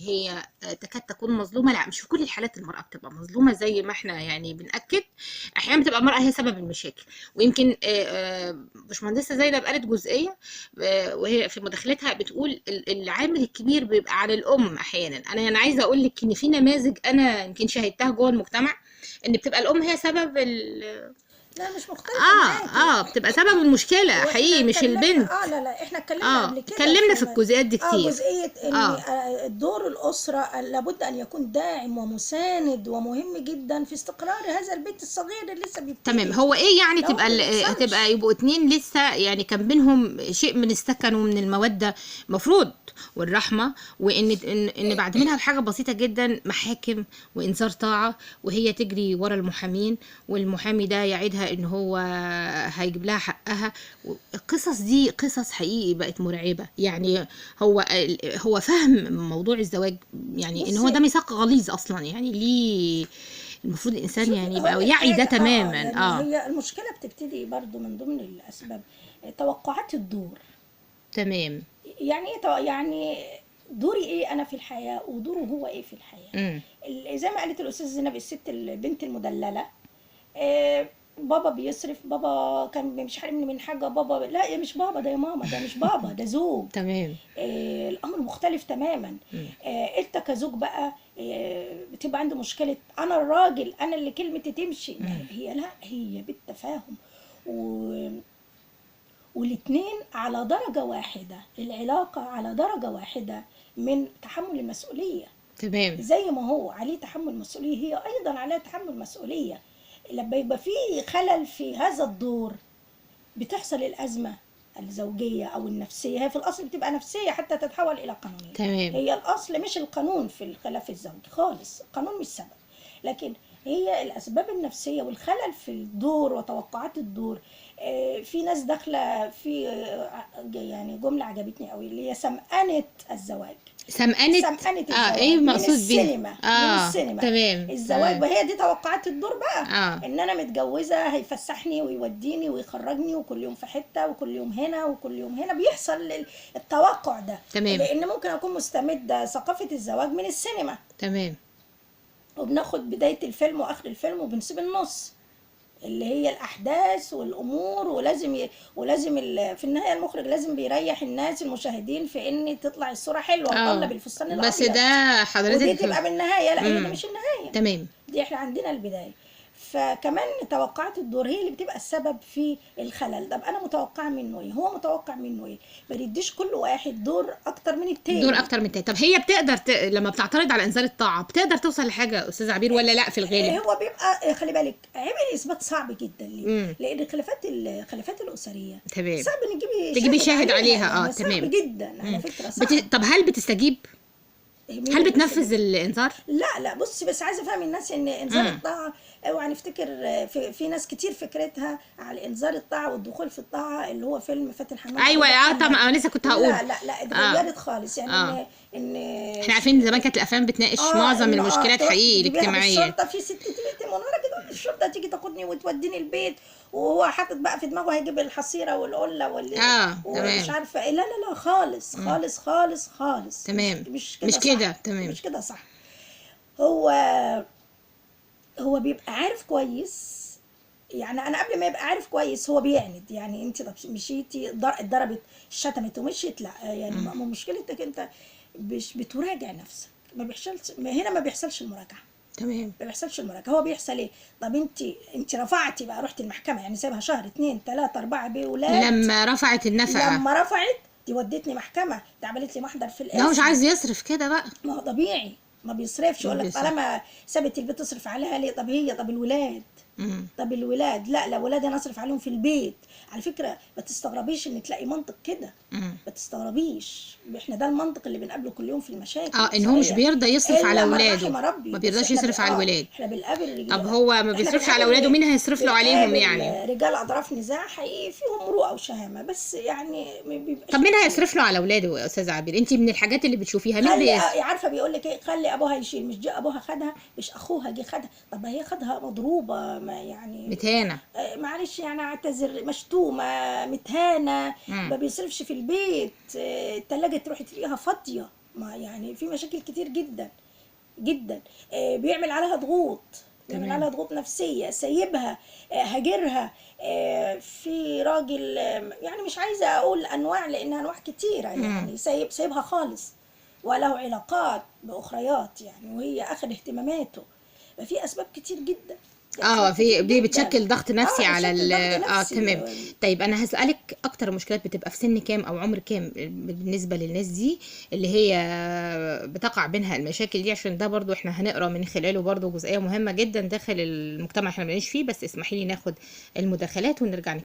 هي تكاد تكون مظلومه، لا مش في كل الحالات المراه بتبقى مظلومه زي ما احنا يعني بنأكد. احيانا بتبقى المراه هي سبب المشاكل. ويمكن باشمهندسه زينب قالت جزئيه وهي في مداخلتها بتقول العامل الكبير بيبقى على الام احيانا. انا عايزه اقول لك ان في نماذج انا يمكن شاهدتها جوه المجتمع، ان بتبقى الام هي سبب لا مش مختلفة معاكي. بتبقى سبب المشكله واحنا حقيقي مش اتكلمنا البنت. لا لا احنا اتكلمنا قبل كده اتكلمنا في الجزئيات دي كتير. جزئية ان اه دور الأسرة لابد ان يكون داعم ومساند ومهم جدا في استقرار هذا البيت الصغير اللي لسه تمام. بيبتدي. هو ايه يعني لو تبقى ما بيحصلش يبقوا اتنين لسه يعني كان بينهم شيء من السكن ومن المودة مفروض والرحمة، وان ان بعد منها بحاجة بسيطة جدا محاكم وانذار طاعة، وهي تجري ورا المحامين والمحامي ده يعيدها ان هو هيجيب لها حقها. القصص دي قصص حقيقي بقت مرعبة يعني. هو فهم موضوع الزواج يعني ان هو ده بصي ميثاق غليظ اصلا يعني ليه. المفروض الانسان شوفي يعني هقول يبقى لك يعي ده حاجة تماما. يعني هي المشكلة بتبتدي برضو من ضمن الأسباب توقعات الدور. تمام. يعني ايه يعني دوري ايه انا في الحياة ودوره هو ايه في الحياة. امم. زي ما قالت الأستاذة زينب الست البنت المدللة، بابا بيصرف، بابا كان مش حارمني من حاجة، بابا لا يا مش بابا ده يا ماما، ده مش بابا ده زوج. تمام. الأمر مختلف تماما. انت كزوج بقى بتبقى عنده مشكلة أنا الراجل أنا اللي كلمتي تمشي. هي لا هي بالتفاهم والاتنين على درجة واحدة، العلاقة على درجة واحدة من تحمل المسؤولية. تمام. زي ما هو عليه تحمل مسؤولية هي أيضا عليها تحمل مسؤولية. لما يبقى في خلل في هذا الدور بتحصل الأزمة الزوجية أو النفسية. هي في الأصل بتبقى نفسية حتى تتحول إلى قانونية. تمام. هي الأصل مش القانون في الخلاف الزوجي خالص، القانون مش سبب، لكن هي الأسباب النفسية والخلل في الدور وتوقعات الدور. في ناس داخلة في يعني جملة عجبتني قوي اللي هي سمأنة الزواج. سمقنت. سمأنة الزواج ايه من مقصود بيه؟ السينما. من السينما تمام. الزواج. تمام. وهي دي توقعات الدور بقى. اه ان انا متجوزه هيفسحني ويوديني ويخرجني وكل يوم في حته وكل يوم هنا وكل يوم هنا. بيحصل التوقع ده. تمام. لان ممكن اكون مستمده ثقافه الزواج من السينما، تمام. وبناخد بدايه الفيلم واخر الفيلم وبنسيب النص اللي هي الاحداث والامور. ولازم في النهايه المخرج لازم بيريح الناس المشاهدين في ان تطلع الصوره حلوه وطلع بالفستان الابيض. بس ده حضرتك ودي تبقى بالنهايه. لا هي دي مش النهايه. تمام. دي احنا عندنا البدايه. فكمان توقعات الدور هي اللي بتبقى السبب في الخلل. طب انا متوقعه منه ايه؟ هو متوقع منه ايه؟ ما يديش كل واحد دور اكتر من التاني. دور اكتر من التاني. طب هي بتقدر لما بتعترض على انذار الطاعه بتقدر توصل لحاجه استاذ عبير ولا لا في الغالب؟ هو بيبقى خلي بالك عمل الاثبات صعب جدا ليه؟ لان الخلافات الاسريه تمام صعب تجيبي شاهد عليها. يعني تمام. صعب جدا على فكره صعب. طب هل بتستجيب؟ هل بتنفذ الانذار؟ لا بصي بس عايزه افهم الناس ان انذار الطاعه اوعى نفتكر في ناس كتير فكرتها على انذار الطاعه والدخول في الطاعه اللي هو فيلم فاتن حمامه. ايوه طبعا انا لسه كنت هقول. لا اتغيرت خالص يعني. ان احنا عارفين زمان كانت الافلام بتناقش معظم المشكلات حقيقي الاجتماعيه. الشرطه في ست تيجي منوره كده الشرطه تيجي تاخدني وتوديني البيت وهو حاطط بقى في دماغه هيجيب الحصيره والقله ومش عارفه ايه. لا خالص خالص خالص خالص. تمام. مش كده تمام. مش كده صح. هو بيبقى عارف كويس. يعني انا قبل ما يبقى عارف كويس هو بيعند. يعني انت طب مشيتي ضربت شتمت ومشيت، لا يعني مشكلتك انت مش بتراجع نفسك. ما بيحصلش المراجعه. تمام. ما بيحصلش المراجعه. هو بيحصل ايه؟ طب انت رفعتي بقى رحت المحكمه يعني سايبها شهر 2 3 4 بولاد. لما رفعت النفقه دي ودتني محكمه، دي عملت لي محضر في القسم. لا مش عايز يصرف كده بقى. ما هو طبيعي ما بيصرفش. يقول لك طالما سابت البيت تصرف عليها ليه؟ طب الولاد. طب الولاد لا ولادي انا اصرف عليهم في البيت. على فكره ما تستغربيش ان تلاقي منطق كده. ما تستغربيش. احنا ده المنطق اللي بنقابله كل يوم في المشاكل. ان هو مش بيرضى يصرف على اولاده. ما بيرضاش يصرف على الولاد. احنا بنقابل طب هو ما بيصرفش على اولاده مين هيصرف له عليهم يعني؟ رجال اطراف نزاع حقيقي فيهم مروءه وشهامه بس يعني طب مين هيصرف له على اولاده يا استاذه عبير؟ انت من الحاجات اللي بتشوفيها مين عارفه بيقول لك ايه؟ خلي ابوها يشيل. مش جه ابوها خدها مش اخوها جه خدها. طب ما هي خدها مضروبه ما يعني متهانه. معلش يعني اعتذر مشتومه متهانه. ما بيصرفش في البيت. التلاجة تروحي تلاقيها فاضيه ما يعني في مشاكل كتير جدا جدا. بيعمل عليها ضغوط، بيعمل عليها ضغوط نفسية، سايبها، هاجرها. في راجل، يعني مش عايزة أقول أنواع لأنها أنواع كتيرة، يعني سايبها خالص وله علاقات بأخريات يعني، وهي أخذ اهتماماته. في أسباب كتير جدا، دي بتشكل ضغط نفسي على بتشكل ضغط نفسي. تمام. طيب انا هسألك، اكتر مشكلات بتبقى في سن كام او عمر كام بالنسبة للناس دي اللي هي بتقع بينها المشاكل دي؟ عشان ده برضو احنا هنقرا من خلاله برضو جزئية مهمة جدا داخل المجتمع احنا بنعيش فيه. بس اسمحي لي ناخد المداخلات ونرجع